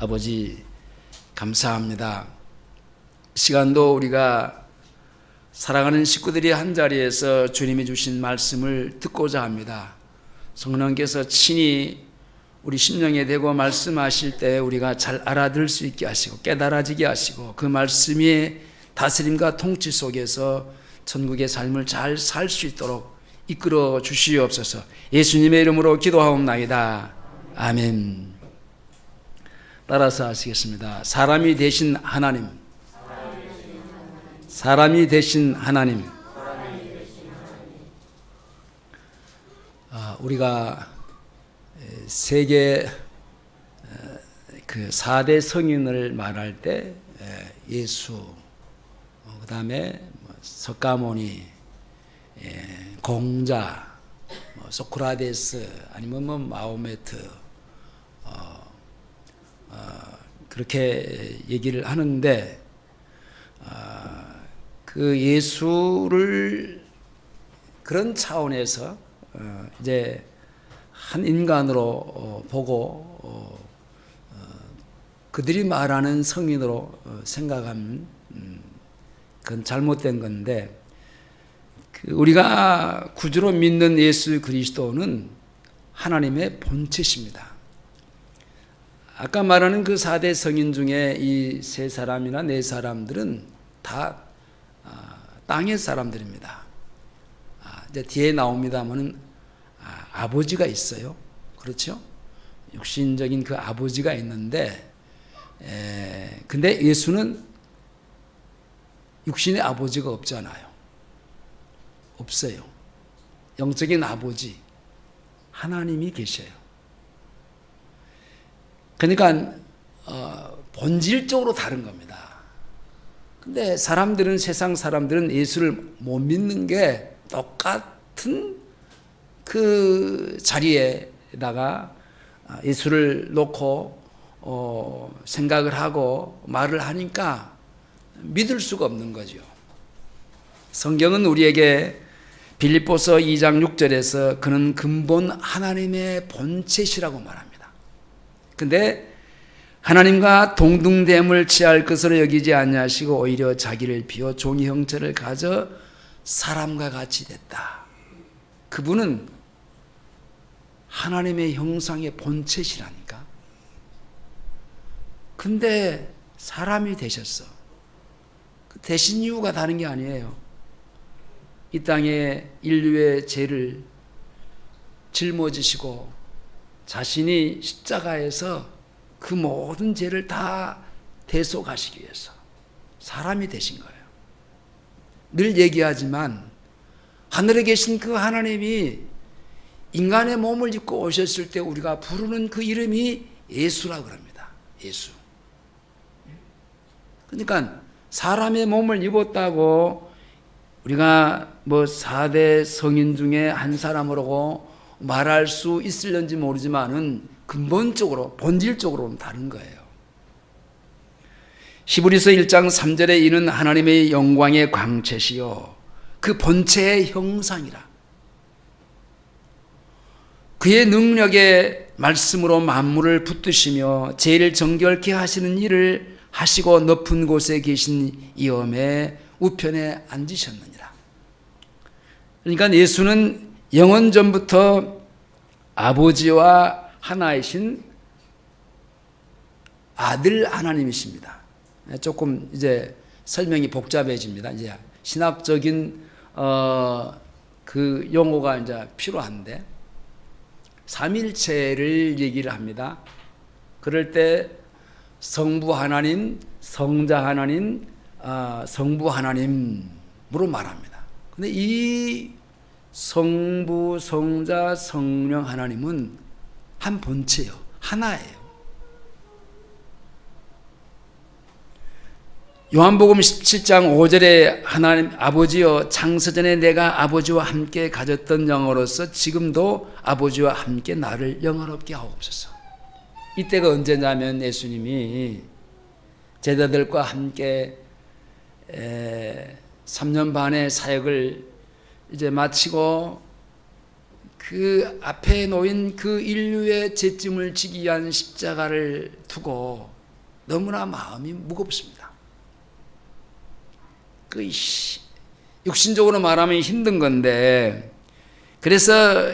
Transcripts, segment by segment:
아버지 감사합니다. 시간도 우리가 사랑하는 식구들이 한자리에서 주님이 주신 말씀을 듣고자 합니다. 성령께서 친히 우리 심령에 대고 말씀하실 때 우리가 잘 알아들을 수 있게 하시고 깨달아지게 하시고 그 말씀이 다스림과 통치 속에서 천국의 삶을 잘 살 수 있도록 이끌어 주시옵소서. 예수님의 이름으로 기도하옵나이다. 아멘. 따라서 하시겠습니다. 사람이 되신 하나님, 사람이 되신 하나님. 우리가 세계 그 4대 성인을 말할 때 예수, 그 다음에 석가모니, 공자, 소크라테스, 아니면 마호메트, 그렇게 얘기를 하는데, 그 예수를 그런 차원에서 이제 한 인간으로 보고 그들이 말하는 성인으로 생각하면 그건 잘못된 건데, 우리가 구주로 믿는 예수 그리스도는 하나님의 본체십니다. 아까 말하는 그 4대 성인 중에 이 3사람이나 4사람들은 다 땅의 사람들입니다. 이제 뒤에 나옵니다만은 아버지가 있어요. 그렇죠? 육신적인 그 아버지가 있는데, 근데 예수는 육신의 아버지가 없잖아요. 없어요. 영적인 아버지, 하나님이 계셔요. 그러니까 본질적으로 다른 겁니다. 근데 사람들은, 세상 사람들은 예수를 못 믿는 게 똑같은 그 자리에다가 예수를 놓고 생각을 하고 말을 하니까 믿을 수가 없는 거죠. 성경은 우리에게 빌립보서 2장 6절에서 그는 근본 하나님의 본체시라고 말합니다. 근데 하나님과 동등됨을 취할 것으로 여기지 아니하시고 오히려 자기를 비워 종의 형체를 가져 사람과 같이 됐다. 그분은 하나님의 형상의 본체시라니까. 근데 사람이 되셨어. 되신 이유가 다른 게 아니에요. 이 땅에 인류의 죄를 짊어지시고 자신이 십자가에서 그 모든 죄를 다 대속하시기 위해서 사람이 되신 거예요. 늘 얘기하지만 하늘에 계신 그 하나님이 인간의 몸을 입고 오셨을 때 우리가 부르는 그 이름이 예수라고 합니다. 예수. 그러니까 사람의 몸을 입었다고 우리가 4대 성인 중에 한 사람으로 말할 수 있을는지 모르지만은 근본적으로, 본질적으로는 다른 거예요. 히브리서 1장 3절에 이는 하나님의 영광의 광채시요 그 본체의 형상이라. 그의 능력의 말씀으로 만물을 붙드시며 죄를 정결케 하시는 일을 하시고 높은 곳에 계신 이엄의 우편에 앉으셨느니라. 그러니까 예수는 영원전부터 아버지와 하나이신 아들 하나님이십니다. 조금 이제 설명이 복잡해집니다. 이제 신학적인 그 용어가 이제 필요한데, 삼일체를 얘기를 합니다. 그럴 때 성부 하나님, 성자 하나님, 성부 하나님으로 말합니다. 근데 이 성부, 성자, 성령 하나님은 한 본체요, 하나예요. 요한복음 17장 5절에 하나님 아버지여 창세전에 내가 아버지와 함께 가졌던 영으로서 지금도 아버지와 함께 나를 영화롭게 하옵소서. 이때가 언제냐면 예수님이 제자들과 함께 3년 반의 사역을 이제 마치고 그 앞에 놓인 그 인류의 죄짐을 지기 위한 십자가를 두고 너무나 마음이 무겁습니다. 그 육신적으로 말하면 힘든 건데, 그래서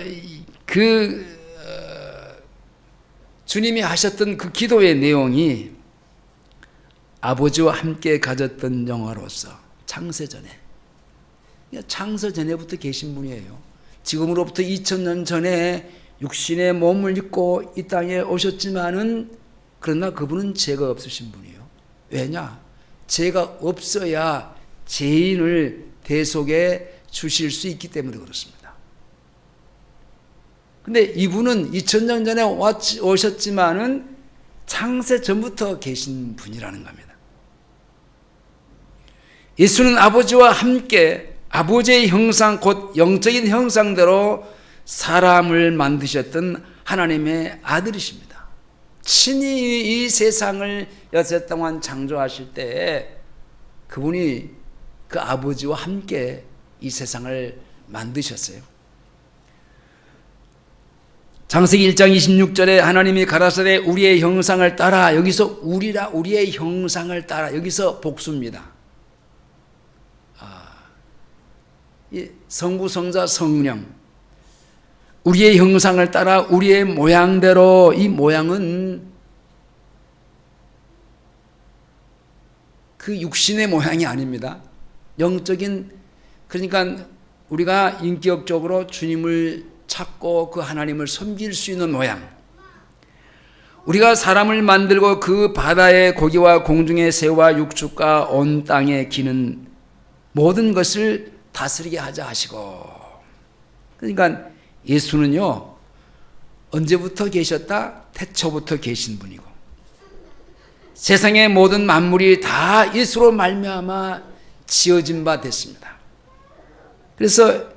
주님이 하셨던 그 기도의 내용이 아버지와 함께 가졌던 영화로서 창세전에, 창세전에부터 계신 분이에요. 지금으로부터 2000년 전에 육신의 몸을 입고 이 땅에 오셨지만은, 그러나 그분은 죄가 없으신 분이에요. 왜냐? 죄가 없어야 죄인을 대속해 주실 수 있기 때문에 그렇습니다. 근데 이분은 2000년 전에 오셨지만은 창세 전부터 계신 분이라는 겁니다. 예수는 아버지와 함께 아버지의 형상, 곧 영적인 형상대로 사람을 만드셨던 하나님의 아들이십니다. 친히 이 세상을 여태 동안 창조하실 때 그분이 그 아버지와 함께 이 세상을 만드셨어요. 창세기 1장 26절에 하나님이 가라사대 우리의 형상을 따라, 여기서 우리의 형상을 따라, 여기서 복수입니다. 성부, 성자, 성령, 우리의 형상을 따라 우리의 모양대로. 이 모양은 그 육신의 모양이 아닙니다. 영적인, 그러니까 우리가 인격적으로 주님을 찾고 그 하나님을 섬길 수 있는 모양. 우리가 사람을 만들고 그 바다의 고기와 공중의 새와 육축과 온 땅에 기는 모든 것을 다스리게 하자 하시고. 그러니까 예수는요, 언제부터 계셨다? 태초부터 계신 분이고, 세상의 모든 만물이 다 예수로 말미암아 지어진 바 됐습니다. 그래서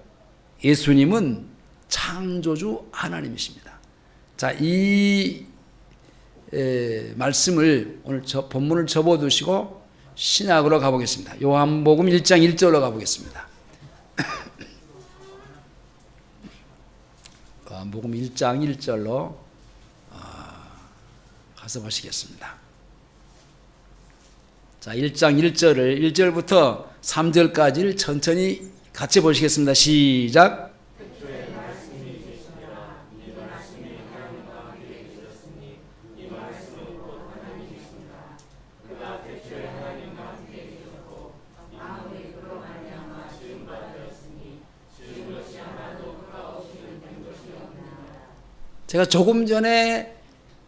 예수님은 창조주 하나님이십니다. 자, 이 말씀을 오늘 본문을 접어두시고 신약으로 가보겠습니다. 요한복음 1장 1절로 가보겠습니다. 요한복음 1장 1절로 가서 보시겠습니다. 자, 1장 1절부터 3절까지를 천천히 같이 보시겠습니다. 시작. 제가 조금 전에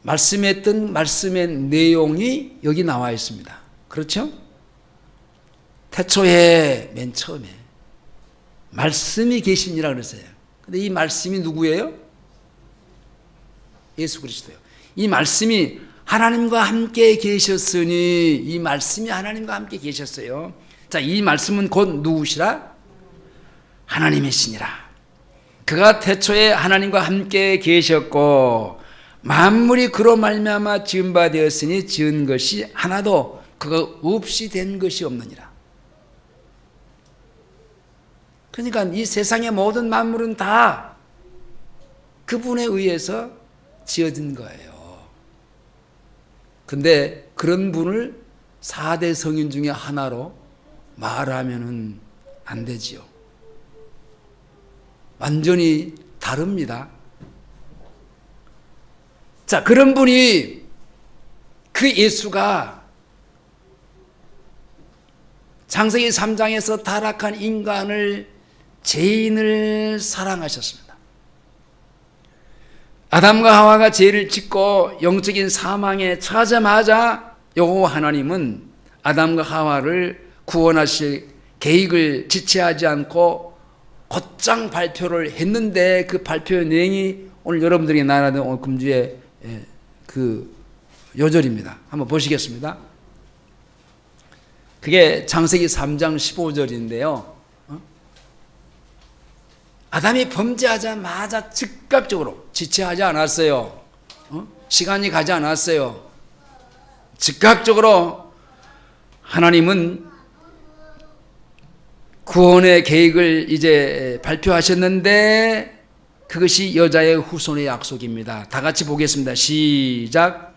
말씀했던 말씀의 내용이 여기 나와 있습니다. 그렇죠? 태초에 맨 처음에 말씀이 계시니라 그랬어요. 근데 이 말씀이 누구예요? 예수 그리스도예요. 이 말씀이 하나님과 함께 계셨으니, 이 말씀이 하나님과 함께 계셨어요. 자, 이 말씀은 곧 누구시라? 하나님이시니라. 그가 태초에 하나님과 함께 계셨고 만물이 그로 말미암아 지은 바 되었으니 지은 것이 하나도 그가 없이 된 것이 없느니라. 그러니까 이 세상의 모든 만물은 다 그분에 의해서 지어진 거예요. 근데 그런 분을 4대 성인 중에 하나로 말하면은 안 되지요. 완전히 다릅니다. 자, 그런 분이, 그 예수가 창세기 3장에서 타락한 인간을, 죄인을 사랑하셨습니다. 아담과 하와가 죄를 짓고 영적인 사망에 처하자마자 여호와 하나님은 아담과 하와를 구원하실 계획을 지체하지 않고 곧장 발표를 했는데, 그 발표의 내용이 오늘 여러분들이 나라는 오늘 금주의 그 요절입니다. 한번 보시겠습니다. 그게 창세기 3장 15절인데요. 아담이 범죄하자마자 즉각적으로, 지체하지 않았어요. 시간이 가지 않았어요. 즉각적으로 하나님은 구원의 계획을 이제 발표하셨는데, 그것이 여자의 후손의 약속입니다. 다 같이 보겠습니다. 시작.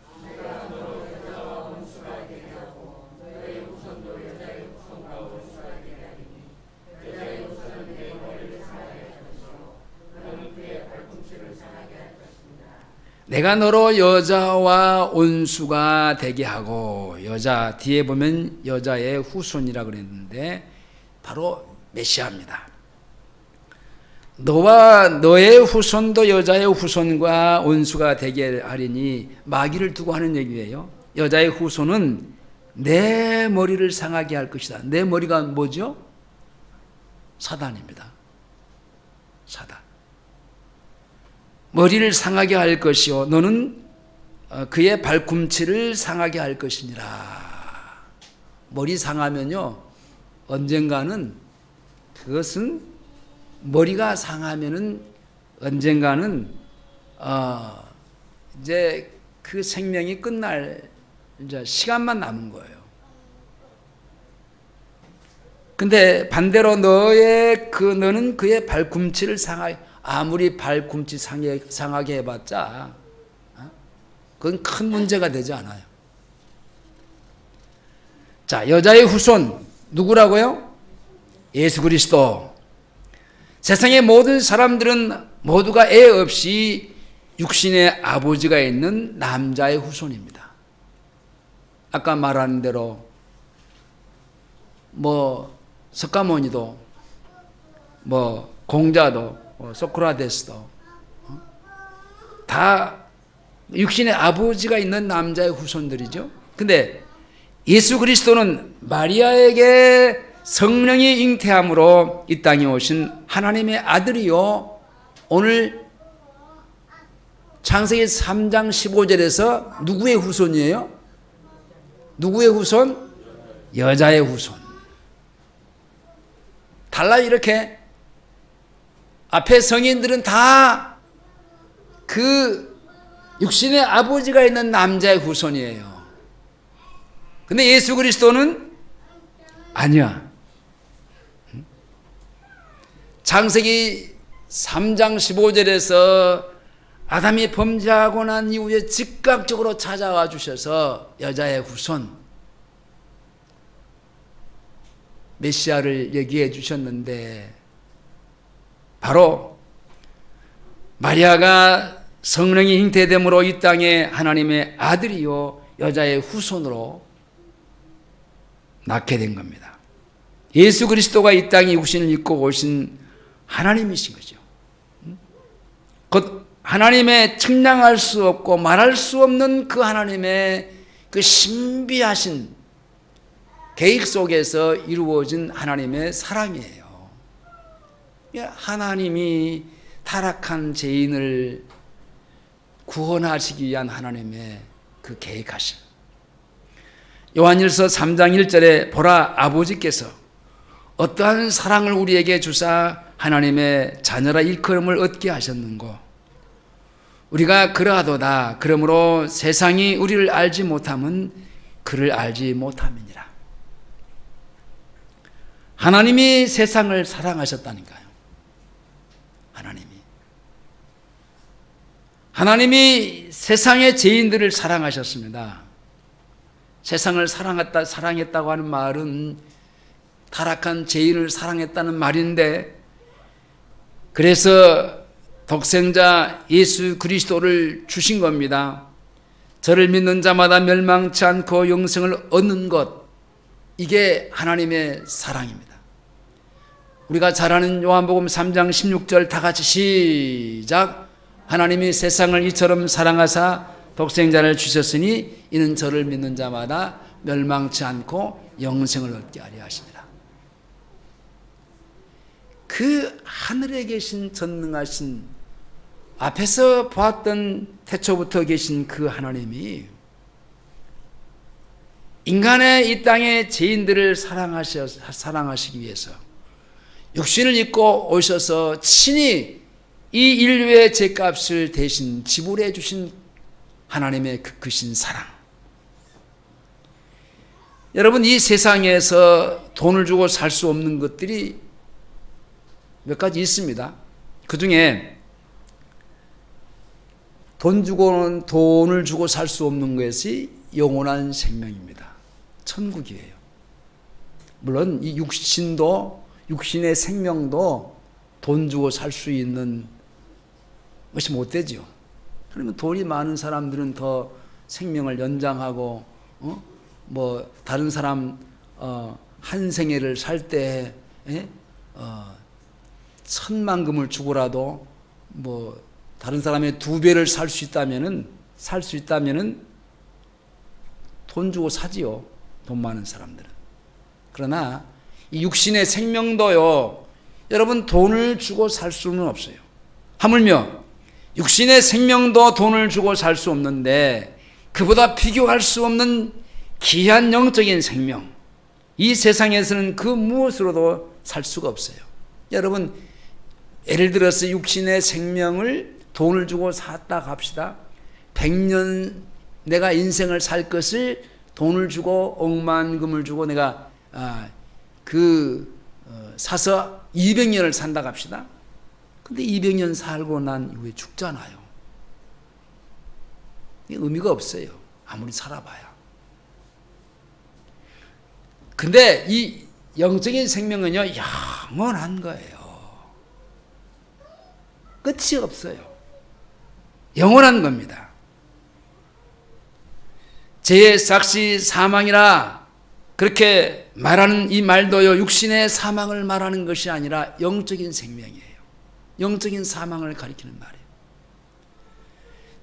내가 너로 여자와 온수가 되게 하고, 여자 뒤에 보면 여자의 후손이라 그랬는데 바로 메시아입니다. 너와 너의 후손도 여자의 후손과 온수가 되게 하리니, 마귀를 두고 하는 얘기예요. 여자의 후손은 내 머리를 상하게 할 것이다. 내 머리가 뭐죠? 사단입니다. 사단. 머리를 상하게 할 것이요 너는 그의 발꿈치를 상하게 할 것이니라. 머리 상하면요, 언젠가는, 그것은 머리가 상하면은 언젠가는 이제 그 생명이 끝날 이제 시간만 남은 거예요. 근데 반대로 너는 그의 발꿈치를 상하게, 아무리 발꿈치 상하게 해봤자 그건 큰 문제가 되지 않아요. 자, 여자의 후손 누구라고요? 예수 그리스도. 세상의 모든 사람들은 모두가 애 없이 육신의 아버지가 있는 남자의 후손입니다. 아까 말한 대로 석가모니도 공자도 소크라테스도 다 육신의 아버지가 있는 남자의 후손들이죠. 근데 예수 그리스도는 마리아에게 성령이 잉태함으로 이 땅에 오신 하나님의 아들이요, 오늘 창세기 3장 15절에서 누구의 후손이에요? 누구의 후손? 여자의 후손. 달라요. 이렇게 앞에 성인들은 다 그 육신의 아버지가 있는 남자의 후손이에요. 근데 예수 그리스도는 아니야. 창세기 3장 15절에서 아담이 범죄하고 난 이후에 즉각적으로 찾아와 주셔서 여자의 후손 메시아를 얘기해 주셨는데, 바로 마리아가 성령이 잉태됨으로 이 땅에 하나님의 아들이요 여자의 후손으로 낳게 된 겁니다. 예수 그리스도가 이 땅에 육신을 입고 오신 하나님이신 거죠. 곧 하나님의 측량할 수 없고 말할 수 없는 그 하나님의 그 신비하신 계획 속에서 이루어진 하나님의 사랑이에요. 하나님이 타락한 죄인을 구원하시기 위한 하나님의 그 계획하심. 요한일서 3장 1절에 보라, 아버지께서 어떠한 사랑을 우리에게 주사 하나님의 자녀라 일컬음을 얻게 하셨는고, 우리가 그러하도다. 그러므로 세상이 우리를 알지 못함은 그를 알지 못함이니라. 하나님이 세상을 사랑하셨다니까요. 하나님이 세상의 죄인들을 사랑하셨습니다. 세상을 사랑했다고 하는 말은 타락한 죄인을 사랑했다는 말인데, 그래서 독생자 예수 그리스도를 주신 겁니다. 저를 믿는 자마다 멸망치 않고 영생을 얻는 것, 이게 하나님의 사랑입니다. 우리가 잘 아는 요한복음 3장 16절 다 같이 시작. 하나님이 세상을 이처럼 사랑하사 독생자를 주셨으니 이는 저를 믿는 자마다 멸망치 않고 영생을 얻게 하려 하십니다. 그 하늘에 계신 전능하신, 앞에서 보았던 태초부터 계신 그 하나님이 인간의 이 땅의 죄인들을 사랑하시기 위해서 육신을 입고 오셔서 친히 이 인류의 죄값을 대신 지불해 주신 하나님의 그 크신 사랑. 여러분, 이 세상에서 돈을 주고 살 수 없는 것들이 몇 가지 있습니다. 그 중에 돈을 주고 살 수 없는 것이 영원한 생명입니다. 천국이에요. 물론 이 육신의 생명도 돈 주고 살 수 있는 것이 못 되죠. 그러면 돈이 많은 사람들은 더 생명을 연장하고 뭐 다른 사람 한 생애를 살 때 1,000만금을 주고라도 뭐 다른 사람의 2배를 살 수 있다면은 돈 주고 사지요. 돈 많은 사람들은. 그러나 이 육신의 생명도요, 여러분 돈을 주고 살 수는 없어요. 하물며 육신의 생명도 돈을 주고 살 수 없는데 그보다 비교할 수 없는 귀한 영적인 생명, 이 세상에서는 그 무엇으로도 살 수가 없어요. 여러분, 예를 들어서 육신의 생명을 돈을 주고 샀다 합시다. 100년 내가 인생을 살 것을 돈을 주고 억만금을 주고 내가 사서 200년을 산다 합시다. 근데 200년 살고 난 이후에 죽잖아요. 의미가 없어요. 아무리 살아봐야. 근데 이 영적인 생명은요, 영원한 거예요. 끝이 없어요. 영원한 겁니다. 죄의 삭시 사망이라 그렇게 말하는 이 말도요, 육신의 사망을 말하는 것이 아니라 영적인 생명이에요. 영적인 사망을 가리키는 말이에요.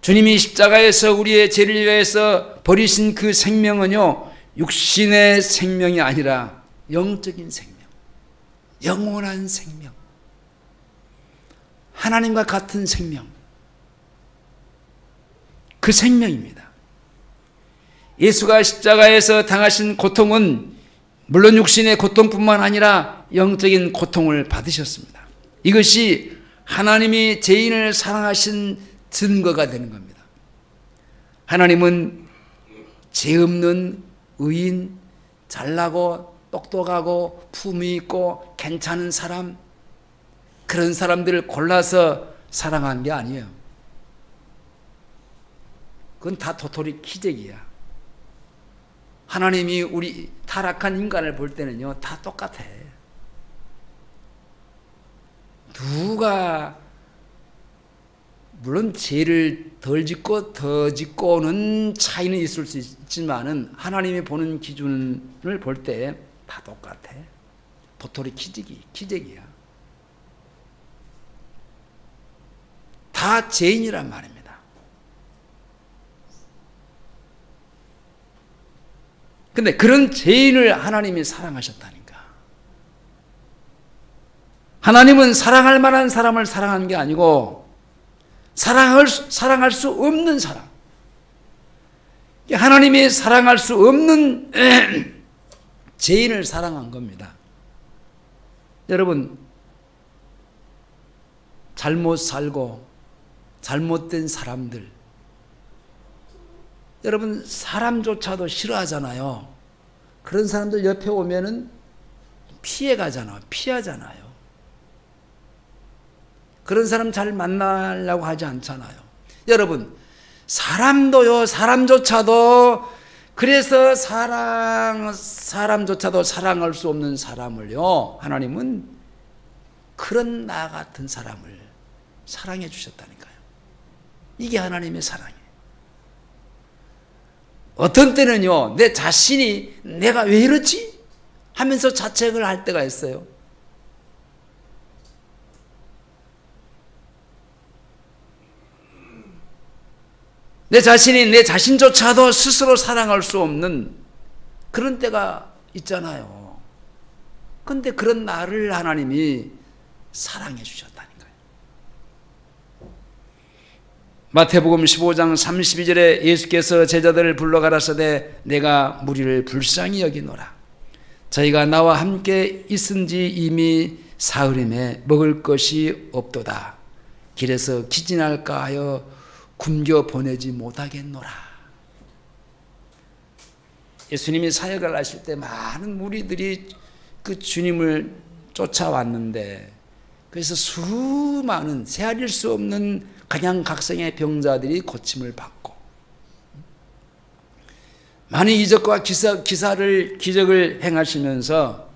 주님이 십자가에서 우리의 죄를 위해서 버리신 그 생명은요, 육신의 생명이 아니라 영적인 생명, 영원한 생명, 하나님과 같은 생명, 그 생명입니다. 예수가 십자가에서 당하신 고통은 물론 육신의 고통뿐만 아니라 영적인 고통을 받으셨습니다. 이것이 하나님이 죄인을 사랑하신 증거가 되는 겁니다. 하나님은 죄 없는 의인, 잘나고 똑똑하고 품위 있고 괜찮은 사람, 그런 사람들을 골라서 사랑한 게 아니에요. 그건 다 도토리 기적이야. 하나님이 우리 타락한 인간을 볼 때는요, 다 똑같아. 누가 물론 죄를 덜 짓고 더 짓고는 차이는 있을 수 있지만은 하나님이 보는 기준을 볼 때 다 똑같아. 도토리 기적이야. 다 죄인이란 말입니다. 근데 그런 죄인을 하나님이 사랑하셨다니까. 하나님은 사랑할 만한 사람을 사랑한 게 아니고 사랑할 수 없는 사람, 하나님이 사랑할 수 없는 죄인을 사랑한 겁니다. 여러분, 잘못 살고 잘못된 사람들, 여러분 사람조차도 싫어하잖아요. 그런 사람들 옆에 오면은 피하잖아요. 그런 사람 잘 만나려고 하지 않잖아요. 여러분, 사람조차도 그래서 사람조차도 사랑할 수 없는 사람을요, 하나님은 그런 나 같은 사람을 사랑해 주셨다니까요. 이게 하나님의 사랑이에요. 어떤 때는요, 내 자신이 내가 왜 이렇지? 하면서 자책을 할 때가 있어요. 내 자신조차도 스스로 사랑할 수 없는 그런 때가 있잖아요. 그런데 그런 나를 하나님이 사랑해 주셨다니까요. 마태복음 15장 32절에 예수께서 제자들을 불러 가라사대 내가 무리를 불쌍히 여기노라. 저희가 나와 함께 있은지 이미 사흘임에 먹을 것이 없도다. 길에서 기진할까 하여 굶겨 보내지 못하겠노라. 예수님이 사역을 하실 때 많은 무리들이 그 주님을 쫓아왔는데 그래서 수많은 헤아릴 수 없는 각양각색의 병자들이 고침을 받고 많은 이적과 기적을 행하시면서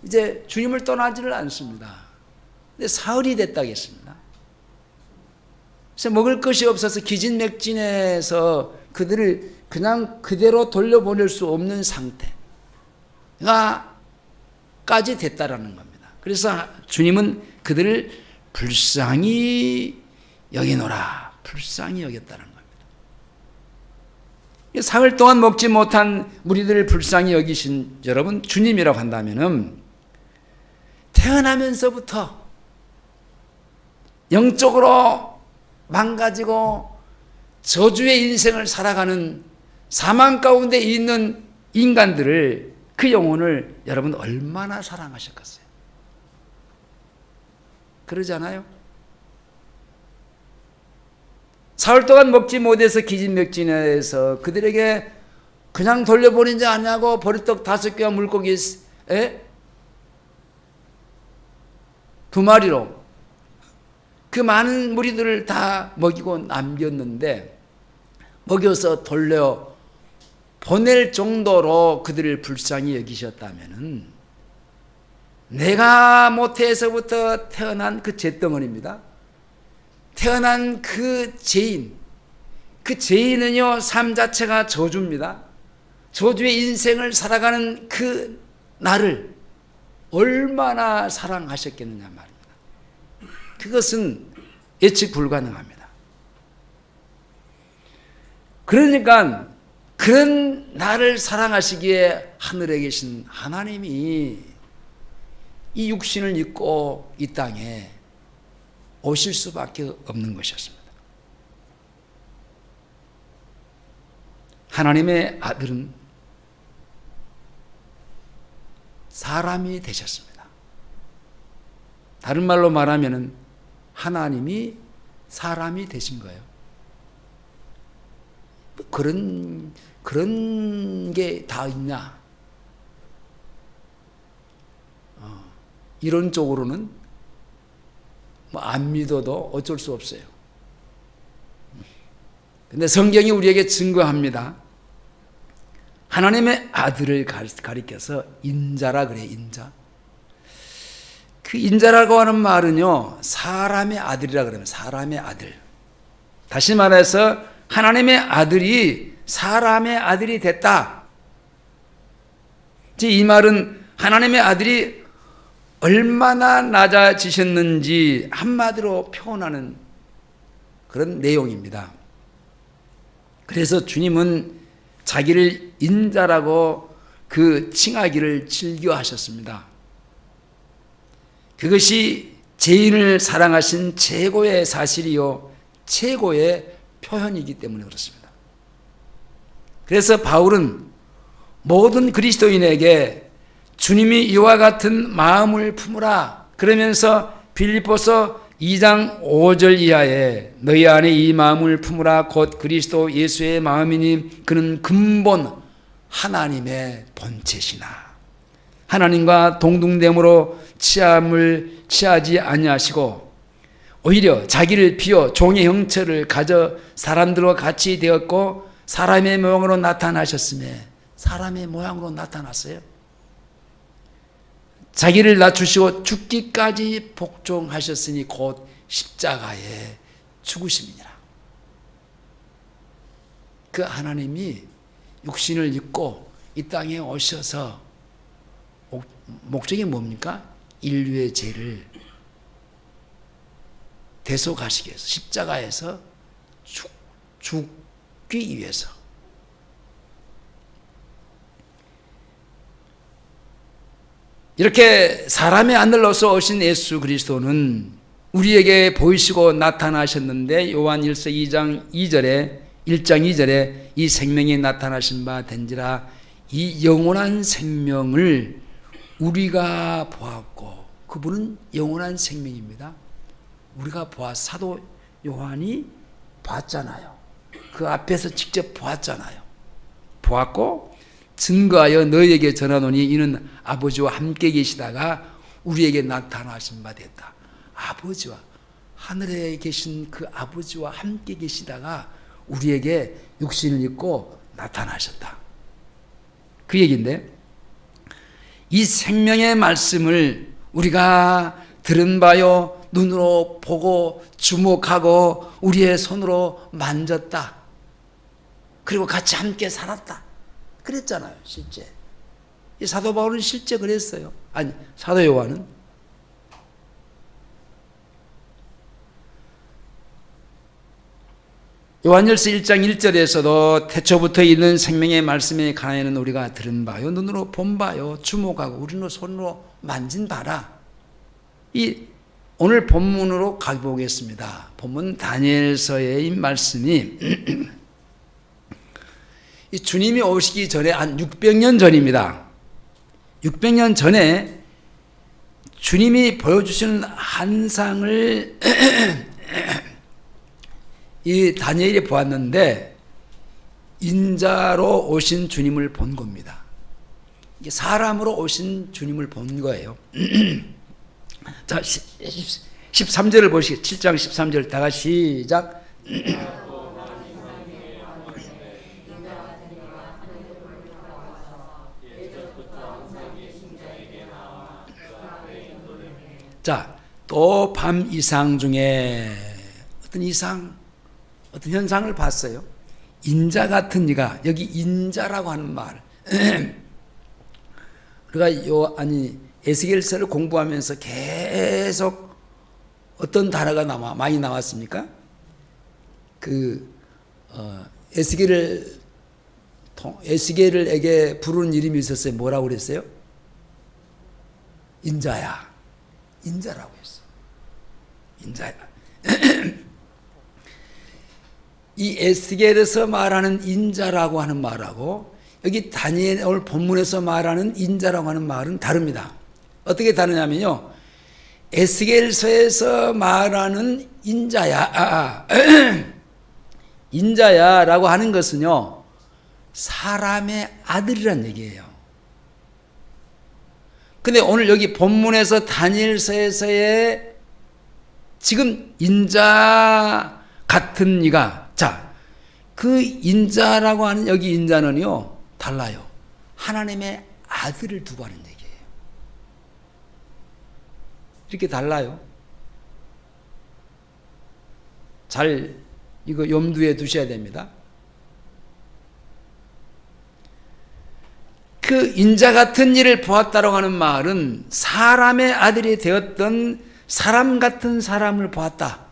이제 주님을 떠나지를 않습니다. 근데 사흘이 됐다겠습니다. 그래서 먹을 것이 없어서 기진맥진해서 그들을 그냥 그대로 돌려보낼 수 없는 상태가 까지 됐다라는 겁니다. 그래서 주님은 그들을 불쌍히 여기노라, 불쌍히 여겼다는 겁니다. 사흘 동안 먹지 못한 무리들을 불쌍히 여기신 여러분, 주님이라고 한다면은 태어나면서부터 영적으로 망가지고 저주의 인생을 살아가는 사망 가운데 있는 인간들을, 그 영혼을 여러분 얼마나 사랑하셨겠어요? 그러잖아요. 사흘 동안 먹지 못해서 기진맥진해서 그들에게 그냥 돌려보내지 않냐고 보리떡 5개와 물고기 2마리로 그 많은 무리들을 다 먹이고 남겼는데, 먹여서 돌려 보낼 정도로 그들을 불쌍히 여기셨다면은, 내가 모태에서부터 태어난 그 잿덩어리입니다. 태어난 그 죄인은요, 삶 자체가 저주입니다. 저주의 인생을 살아가는 그 나를 얼마나 사랑하셨겠느냐 말입니다. 그것은 예측 불가능합니다. 그러니까 그런 나를 사랑하시기에 하늘에 계신 하나님이 이 육신을 입고 이 땅에 오실 수밖에 없는 것이었습니다. 하나님의 아들은 사람이 되셨습니다. 다른 말로 말하면 하나님이 사람이 되신 거예요. 그런 게 다 있냐? 이론적으로는 안 믿어도 어쩔 수 없어요. 근데 성경이 우리에게 증거합니다. 하나님의 아들을 가리켜서 인자라 그래요. 인자. 그 인자라고 하는 말은요, 사람의 아들이라 그러면 사람의 아들. 다시 말해서 하나님의 아들이 사람의 아들이 됐다. 이 말은 하나님의 아들이 얼마나 낮아지셨는지 한마디로 표현하는 그런 내용입니다. 그래서 주님은 자기를 인자라고 그 칭하기를 즐겨하셨습니다. 그것이 죄인을 사랑하신 최고의 사실이요, 최고의 표현이기 때문에 그렇습니다. 그래서 바울은 모든 그리스도인에게 주님이 이와 같은 마음을 품으라 그러면서 빌립보서 2장 5절 이하에 너희 안에 이 마음을 품으라 곧 그리스도 예수의 마음이니 그는 근본 하나님의 본체시나 하나님과 동등됨으로 취함을 취하지 아니하시고 오히려 자기를 비워 종의 형체를 가져 사람들과 같이 되었고 사람의 모양으로 나타나셨음에 사람의 모양으로 나타났어요. 자기를 낮추시고 죽기까지 복종하셨으니 곧 십자가에 죽으심이니라. 그 하나님이 육신을 입고 이 땅에 오셔서 목적이 뭡니까? 인류의 죄를 대속하시기 위해서 십자가에서 죽기 위해서. 이렇게 사람의 아들로서 오신 예수 그리스도는 우리에게 보이시고 나타나셨는데 요한 1서 1장 2절에 이 생명이 나타나신 바 된지라 이 영원한 생명을 우리가 보았고 그분은 영원한 생명입니다. 우리가 사도 요한이 봤잖아요. 그 앞에서 직접 보았잖아요. 보았고 증거하여 너희에게 전하노니 이는 아버지와 함께 계시다가 우리에게 나타나신 바 됐다. 아버지와 하늘에 계신 그 아버지와 함께 계시다가 우리에게 육신을 입고 나타나셨다. 그 얘기인데, 이 생명의 말씀을 우리가 들은 바요, 눈으로 보고 주목하고 우리의 손으로 만졌다. 그리고 같이 함께 살았다. 그랬잖아요, 실제. 이 사도 바울은 실제 그랬어요. 아니, 사도 요한은. 요한일서 1장 1절에서도 태초부터 있는 생명의 말씀에 관하여는 우리가 들은 바요, 눈으로 본 바요, 주목하고 우리는 손으로 만진 바라. 이 오늘 본문으로 가보겠습니다. 본문 다니엘서의 말씀이 이 주님이 오시기 전에 한 600년 전입니다. 600년 전에 주님이 보여주시는 환상을 이 다니엘이 보았는데 인자로 오신 주님을 본 겁니다. 이게 사람으로 오신 주님을 본 거예요. 자, 13절을 보시겠습니다. 7장 13절 다 같이 시작. 자, 또 밤 이상 중에 어떤 이상, 어떤 현상을 봤어요. 인자 같은 이가, 여기 인자라고 하는 말. 우리가 에스겔서를 공부하면서 계속 어떤 단어가 많이 나왔습니까? 에스겔에게 부르는 이름이 있었어요. 뭐라고 그랬어요? 인자야. 인자라고 했어. 인자야. 이 에스겔에서 말하는 인자라고 하는 말하고 여기 다니엘 오늘 본문에서 말하는 인자라고 하는 말은 다릅니다. 어떻게 다르냐면요, 에스겔서에서 말하는 인자야, 인자야라고 하는 것은요, 사람의 아들이란 얘기예요. 근데 오늘 여기 본문에서 다니엘서에서의 지금 인자 같은 이가, 자, 그 인자라고 하는 여기 인자는요, 달라요. 하나님의 아들을 두고 하는 얘기예요. 이렇게 달라요. 잘 이거 염두에 두셔야 됩니다. 그 인자 같은 일을 보았다라고 하는 말은 사람의 아들이 되었던 사람 같은 사람을 보았다.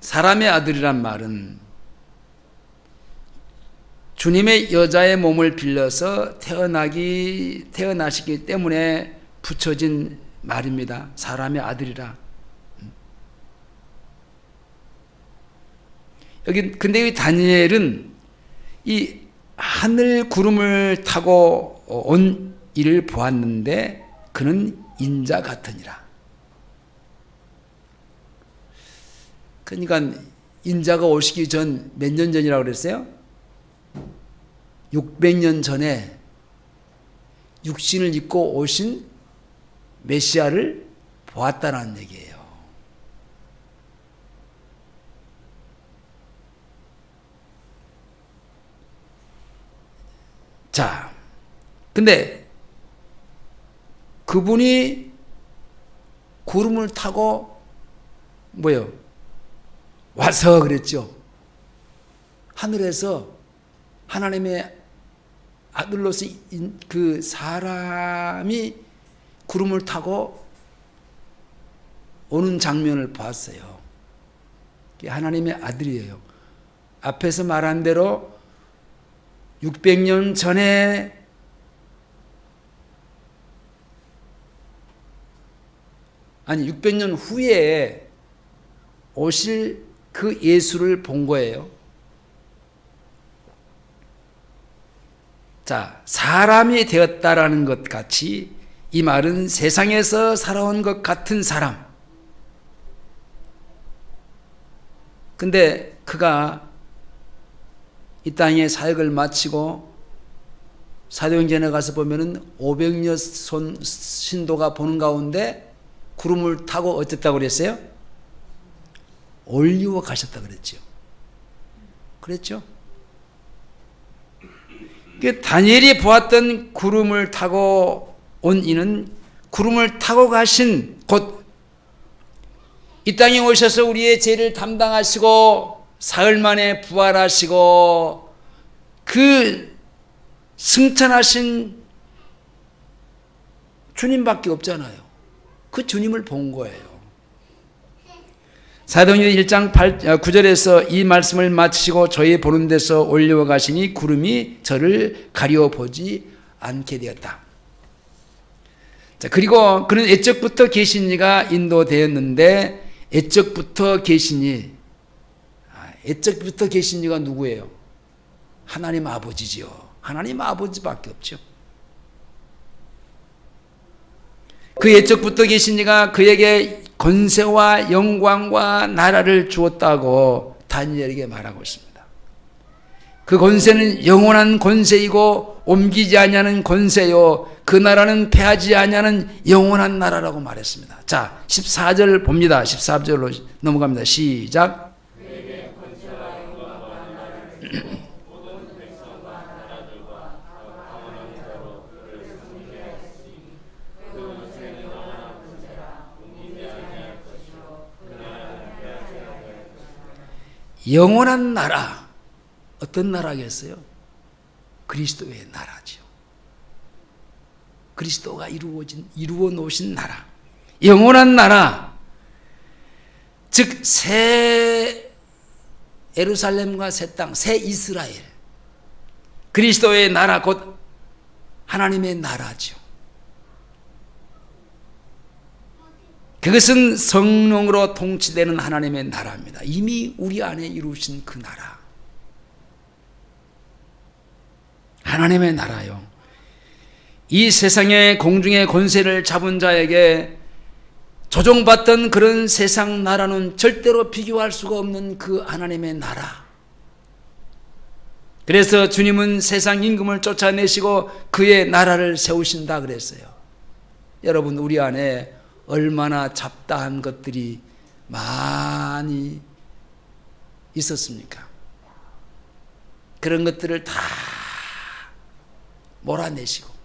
사람의 아들이란 말은 주님의 여자의 몸을 빌려서 태어나시기 때문에 붙여진 말입니다. 사람의 아들이라. 근데 이 다니엘은 이 하늘 구름을 타고 온 이를 보았는데 그는 인자 같으니라. 그러니까 인자가 오시기 전 몇 년 전이라고 그랬어요? 600년 전에 육신을 입고 오신 메시아를 보았다는 얘기예요. 자, 근데 그분이 구름을 타고 와서 그랬죠. 하늘에서 하나님의 아들로서 그 사람이 구름을 타고 오는 장면을 봤어요. 하나님의 아들이에요. 앞에서 말한 대로 600년 전에 아니 600년 후에 오실 그 예수를 본 거예요. 자, 사람이 되었다라는 것 같이 이 말은 세상에서 살아온 것 같은 사람. 근데 그가 이 땅에 사역을 마치고 사도행전에 가서 보면은 500여 신도가 보는 가운데 구름을 타고 어쨌다고 그랬어요? 올리워 가셨다 그랬죠. 그랬죠? 다니엘이 보았던 구름을 타고 온 이는 구름을 타고 가신 곧 이 땅에 오셔서 우리의 죄를 담당하시고 사흘 만에 부활하시고 그 승천하신 주님밖에 없잖아요. 그 주님을 본 거예요. 사도행전 1장 9절에서 이 말씀을 마치시고 저희 보는 데서 올려와 가시니 구름이 저를 가려 보지 않게 되었다. 자, 그리고 그는 애적부터 계신 이가 인도되었는데 애적부터 계신 이, 애적부터 계신 이가 누구예요? 하나님 아버지지요. 하나님 아버지밖에 없죠. 그 애적부터 계신 이가 그에게 권세와 영광과 나라를 주었다고 다니엘에게 말하고 있습니다. 그 권세는 영원한 권세이고 옮기지 아니하는 권세요. 그 나라는 패하지 아니하는 영원한 나라라고 말했습니다. 자, 14절 봅니다. 14절로 넘어갑니다. 시작. 영원한 나라, 어떤 나라겠어요? 그리스도의 나라죠. 그리스도가 이루어 놓으신 나라, 영원한 나라, 즉 새 예루살렘과 새 땅, 새 이스라엘, 그리스도의 나라 곧 하나님의 나라죠. 그것은 성령으로 통치되는 하나님의 나라입니다. 이미 우리 안에 이루신 그 나라, 하나님의 나라요. 이 세상의 공중의 권세를 잡은 자에게 조종받던 그런 세상 나라는 절대로 비교할 수가 없는 그 하나님의 나라. 그래서 주님은 세상 임금을 쫓아내시고 그의 나라를 세우신다 그랬어요. 여러분, 우리 안에 얼마나 잡다한 것들이 많이 있었습니까? 그런 것들을 다 몰아내시고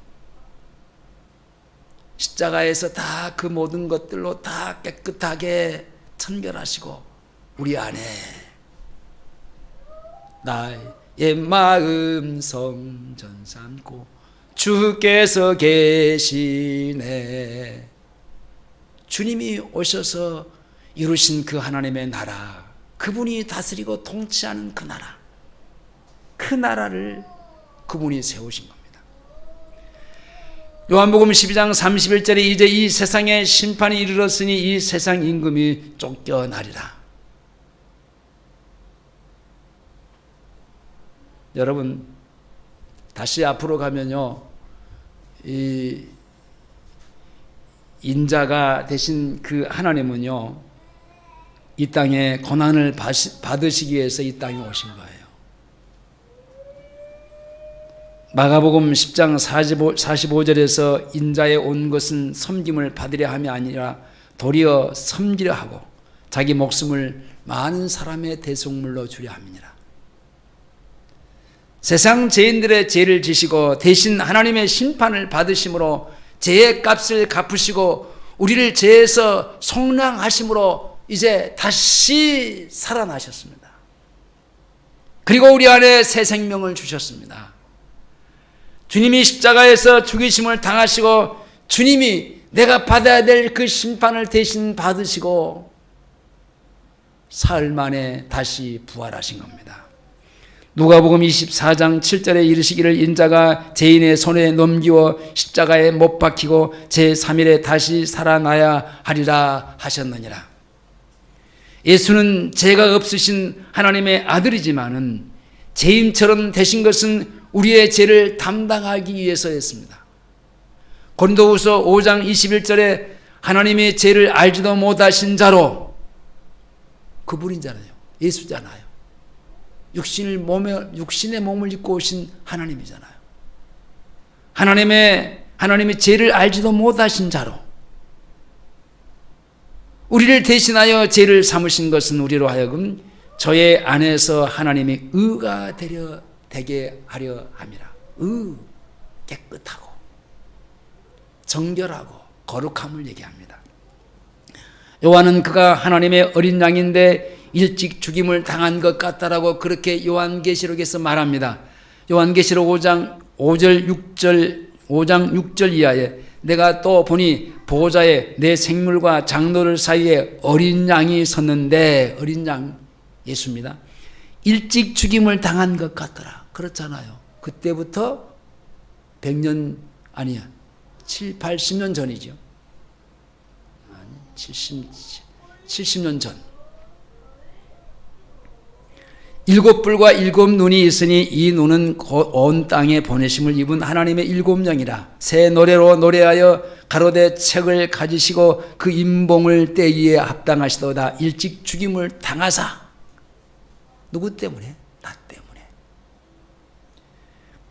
십자가에서 다 그 모든 것들로 다 깨끗하게 천별하시고 우리 안에 나의 마음 성전 삼고 주께서 계시네. 주님이 오셔서 이루신 그 하나님의 나라, 그분이 다스리고 통치하는 그 나라, 그 나라를 그분이 세우신 겁니다. 요한복음 12장 31절에 이제 이 세상에 심판이 이르렀으니 이 세상 임금이 쫓겨나리라. 여러분, 다시 앞으로 가면요, 이 인자가 되신 그 하나님은요, 이 땅에 고난을 받으시기 위해서 이 땅에 오신 거예요. 마가복음 10장 45절에서 인자에 온 것은 섬김을 받으려 함이 아니라 도리어 섬기려 하고 자기 목숨을 많은 사람의 대속물로 주려 함이니라. 세상 죄인들의 죄를 지시고 대신 하나님의 심판을 받으심으로 죄의 값을 갚으시고 우리를 죄에서 속량하심으로 이제 다시 살아나셨습니다. 그리고 우리 안에 새 생명을 주셨습니다. 주님이 십자가에서 죽이심을 당하시고 주님이 내가 받아야 될 그 심판을 대신 받으시고 사흘 만에 다시 부활하신 겁니다. 누가복음 24장 7절에 이르시기를 인자가 죄인의 손에 넘기워 십자가에 못 박히고 제3일에 다시 살아나야 하리라 하셨느니라. 예수는 죄가 없으신 하나님의 아들이지만은 죄인처럼 되신 것은 우리의 죄를 담당하기 위해서였습니다. 고린도후서 5장 21절에 하나님의 죄를 알지도 못하신 자로, 그분이잖아요. 예수잖아요. 육신의 몸을 입고 오신 하나님이잖아요. 하나님의 죄를 알지도 못하신 자로 우리를 대신하여 죄를 삼으신 것은 우리로 하여금 저의 안에서 하나님의 의가 되게 하려 함이라. 깨끗하고 정결하고 거룩함을 얘기합니다. 요한은 그가 하나님의 어린 양인데 일찍 죽임을 당한 것 같다라고 그렇게 요한계시록에서 말합니다. 요한계시록 5장 6절 이하에 내가 또 보니 보호자에 내 생물과 장로들 사이에 어린 양이 섰는데, 어린 양 예수입니다. 일찍 죽임을 당한 것 같더라. 그렇잖아요. 그때부터 100년 아니야 80년 전이죠. 70년 전. 7뿔과 7눈이 있으니 이 눈은 온 땅에 보내심을 입은 하나님의 7영이라. 새 노래로 노래하여 가로되 책을 가지시고 그 임봉을 떼기에 합당하시도다. 일찍 죽임을 당하사. 누구 때문에? 나 때문에.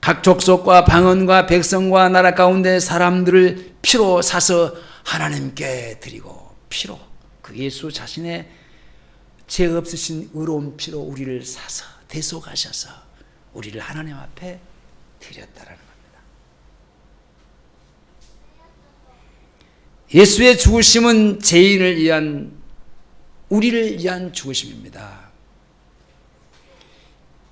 각 족속과 방언과 백성과 나라 가운데 사람들을 피로 사서 하나님께 드리고, 피로, 그 예수 자신의 죄 없으신 의로운 피로 우리를 사서 대속하셔서 우리를 하나님 앞에 드렸다라는 겁니다. 예수의 죽으심은 죄인을 위한, 우리를 위한 죽으심입니다.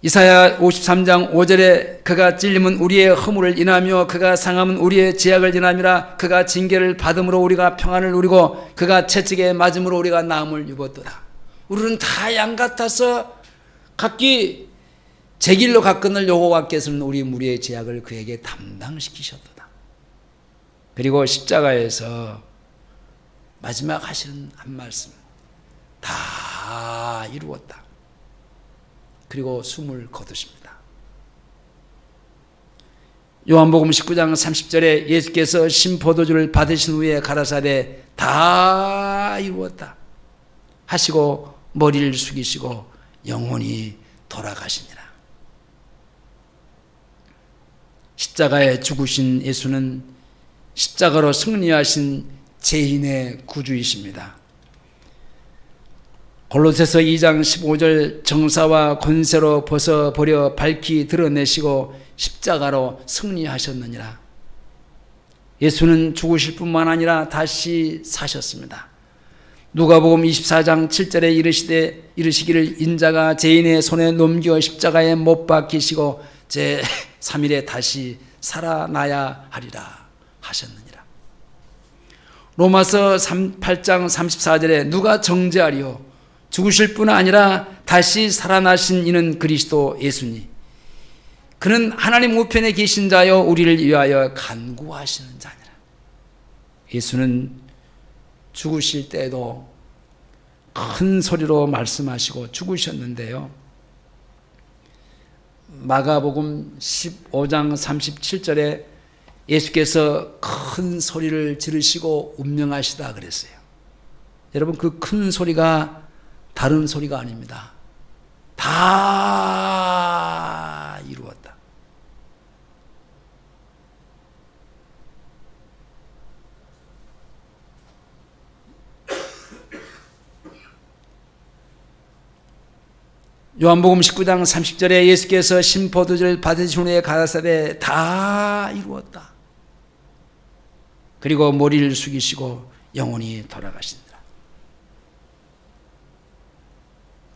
이사야 53장 5절에 그가 찔림은 우리의 허물을 인하며 그가 상함은 우리의 죄악을 인함이라. 그가 징계를 받음으로 우리가 평안을 누리고 그가 채찍에 맞음으로 우리가 나음을 입었도다. 우리는 다 양 같아서 각기 제 길로 가거늘 여호와께서는 우리 무리의 죄악을 그에게 담당시키셨도다. 그리고 십자가에서 마지막 하시는 한 말씀, 다 이루었다. 그리고 숨을 거두십니다. 요한복음 19장 30절에 예수께서 신포도주를 받으신 후에 가라사대 다 이루었다 하시고 머리를 숙이시고 영원히 돌아가시니라. 십자가에 죽으신 예수는 십자가로 승리하신 죄인의 구주이십니다. 골로새서 2장 15절 정사와 권세로 벗어버려 밝히 드러내시고 십자가로 승리하셨느니라. 예수는 죽으실 뿐만 아니라 다시 사셨습니다. 누가복음 24장 7절에 이르시기를 인자가 죄인의 손에 넘겨 십자가에 못 박히시고 제3일에 다시 살아나야 하리라 하셨느니라. 로마서 8장 34절에 누가 정죄하리요? 죽으실 뿐 아니라 다시 살아나신 이는 그리스도 예수니 그는 하나님 우편에 계신 자여 우리를 위하여 간구하시는 자니라. 예수는 죽으실 때에도 큰 소리로 말씀하시고 죽으셨는데요. 마가복음 15장 37절에 예수께서 큰 소리를 지르시고 운명하시다 그랬어요. 여러분, 그 큰 소리가 다른 소리가 아닙니다. 다 이루었다. 요한복음 19장 30절에 예수께서 신포도주를 받으신 후에 가라사대 다 이루었다. 그리고 머리를 숙이시고 영원히 돌아가신다.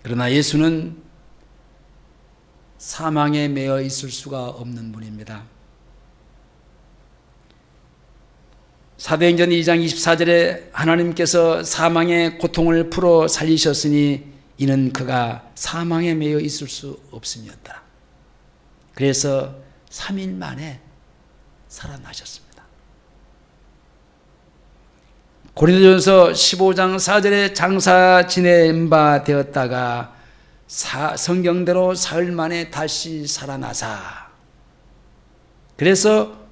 그러나 예수는 사망에 매여 있을 수가 없는 분입니다. 사도행전 2장 24절에 하나님께서 사망의 고통을 풀어 살리셨으니 이는 그가 사망에 매여 있을 수 없음이었다. 그래서 3일 만에 살아나셨습니다. 고린도전서 15장 4절에 장사 지낸 바 되었다가 성경대로 사흘 만에 다시 살아나사, 그래서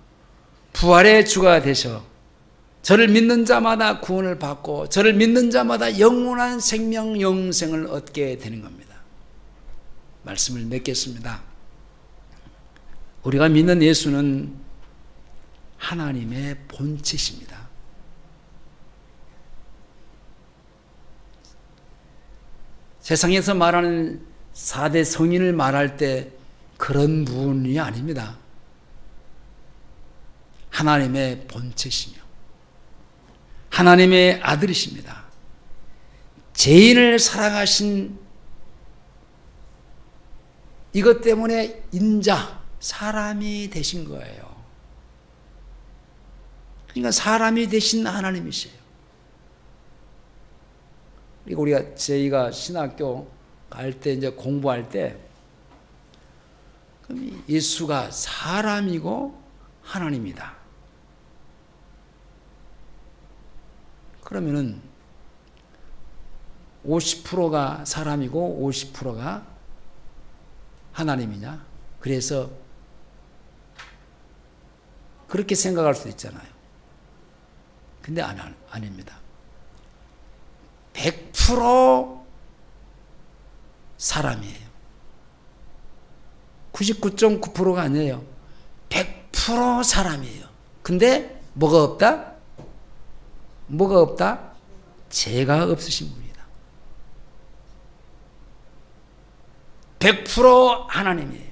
부활의 주가 되셔 저를 믿는 자마다 구원을 받고 저를 믿는 자마다 영원한 생명 영생을 얻게 되는 겁니다. 말씀을 맺겠습니다. 우리가 믿는 예수는 하나님의 본체십니다. 세상에서 말하는 4대 성인을 말할 때 그런 분이 아닙니다. 하나님의 본체시며 하나님의 아들이십니다. 죄인을 사랑하신 이것 때문에 인자, 사람이 되신 거예요. 그러니까 사람이 되신 하나님이세요. 그리고 저희가 신학교 갈 때, 이제 공부할 때, 그럼 예수가 사람이고 하나님이다. 그러면은 50%가 사람이고 50%가 하나님이냐? 그래서 그렇게 생각할 수도 있잖아요. 근데 아닙니다. 100% 사람이에요. 99.9%가 아니에요. 100% 사람이에요. 근데 뭐가 없다? 뭐가 없다? 죄가 없으신 분이다. 100% 하나님이에요.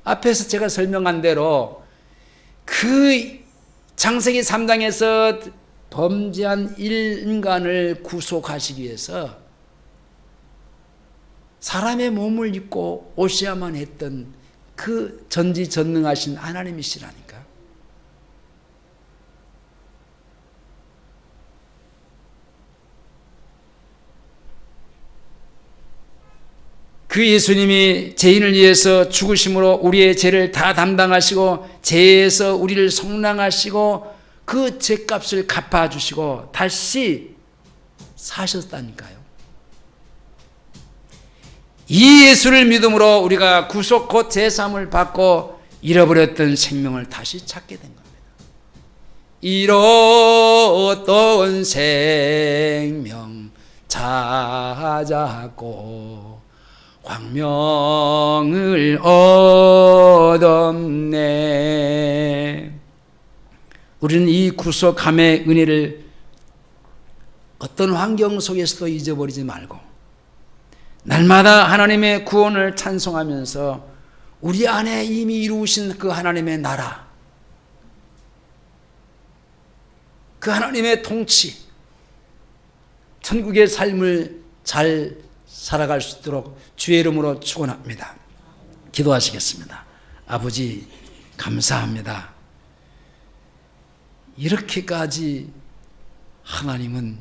앞에서 제가 설명한 대로 그 창세기 3장에서 범죄한 인간을 구속하시기 위해서 사람의 몸을 입고 오셔야만 했던 그 전지전능하신 하나님이시라니까. 그 예수님이 죄인을 위해서 죽으심으로 우리의 죄를 다 담당하시고 죄에서 우리를 속량하시고 그 죄값을 갚아주시고 다시 사셨다니까요. 이 예수를 믿음으로 우리가 구속 곧 제사함을 받고 잃어버렸던 생명을 다시 찾게 된 겁니다. 잃었던 생명 찾았고 광명을 얻었네. 우리는 이 구속함의 은혜를 어떤 환경 속에서도 잊어버리지 말고 날마다 하나님의 구원을 찬송하면서 우리 안에 이미 이루신 그 하나님의 나라, 그 하나님의 통치, 천국의 삶을 잘 살아갈 수 있도록 주의 이름으로 축원합니다. 기도하시겠습니다. 아버지 감사합니다. 이렇게까지 하나님은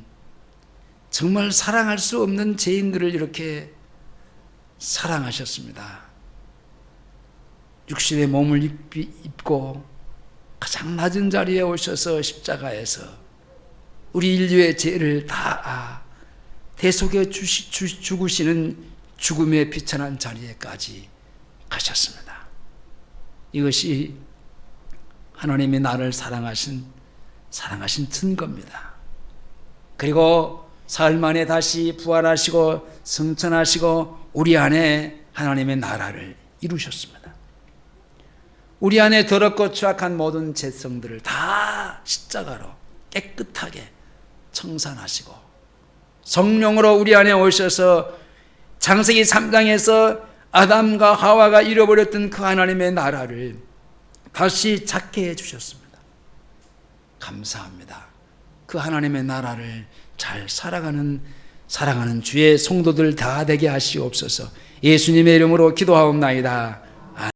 정말 사랑할 수 없는 죄인들을 이렇게 사랑하셨습니다. 육신의 몸을 입고 가장 낮은 자리에 오셔서 십자가에서 우리 인류의 죄를 다 대속해 죽으시는 죽음의 비천한 자리에까지 가셨습니다. 이것이 하나님이 나를 사랑하신 증거입니다. 그리고 사흘 만에 다시 부활하시고 승천하시고 우리 안에 하나님의 나라를 이루셨습니다. 우리 안에 더럽고 추악한 모든 죄성들을 다 십자가로 깨끗하게 청산하시고 성령으로 우리 안에 오셔서 창세기 3장에서 아담과 하와가 잃어버렸던 그 하나님의 나라를 다시 찾게 해주셨습니다. 감사합니다. 그 하나님의 나라를 잘 살아가는 주의 성도들 다 되게 하시옵소서. 예수님의 이름으로 기도하옵나이다.